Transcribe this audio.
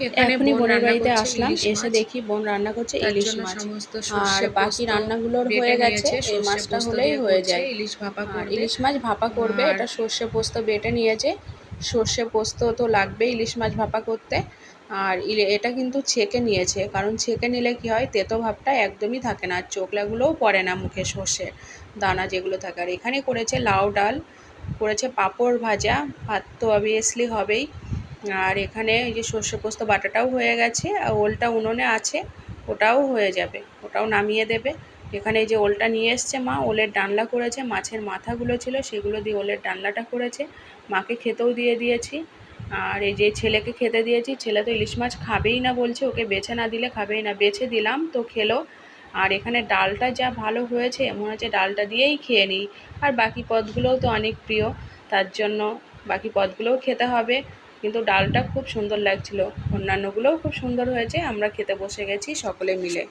এখানে এখনই বোন বোনের রান্না বাড়িতে করছে আসলাম, ইলিশ এসে মাছ। দেখি বোন রান্না করছে তার ইলিশ জন্য মাছ। সমস্ত আর সর্ষে বাকি পোস্ত রান্নাগুলোর বেটে হয়ে গেছে, নিয়েছে, এই সর্ষে মাছটা পোস্ত হলেই দিয়ে হয়ে করছে, যায়। ইলিশ ভাপা আর করবে। ইলিশ মাছ ভাপা করবে, আর এটা সর্ষে পোস্ত বেটে নিয়েছে। সর্ষে পোস্ত তো লাগবে ইলিশ মাছ ভাপা করতে। আর এটা কিন্তু ছেঁকে নিয়েছে, কারণ ছেঁকে নিলে কি হয়, তেতো ভাবটা একদমই থাকে না, আর চোখলাগুলোও পড়ে না মুখে, সর্ষে দানা যেগুলো থাকে। আর এখানে করেছে লাউ ডাল, করেছে পাঁপড় ভাজা, ভাত তো অবভিয়াসলি হবেই। আর এখানে এই যে সর্ষে পোস্ত বাটাটাও হয়ে গেছে, আর ওলটা উনুনে আছে, ওটাও হয়ে যাবে, ওটাও নামিয়ে দেবে। এখানে এই যে ওলটা নিয়ে এসছে মা, ওলের ডালনা করেছে, মাছের মাথাগুলো ছিল সেগুলো দিয়ে ওলের ডালনাটা করেছে, মাকে খেতেও দিয়ে দিয়েছি। আর এই যে ছেলেকে খেতে দিয়েছি, ছেলে তো ইলিশ মাছ খাবেই না বলছে, ওকে বেছে না দিলে খাবেই না, বেছে দিলাম তো খেলো। আর এখানে ডালটা যা ভালো হয়েছে, মনে হচ্ছে ডালটা দিয়েই খেয়ে নিই। আর বাকি পদগুলোও তো অনেক প্রিয়, তার জন্য বাকি পদগুলোও খেতে হবে। কিন্তু ডালটা খুব সুন্দর লাগছিল, অন্যান্যগুলোও খুব সুন্দর হয়েছে। আমরা খেতে বসে গেছি সকলে মিলে।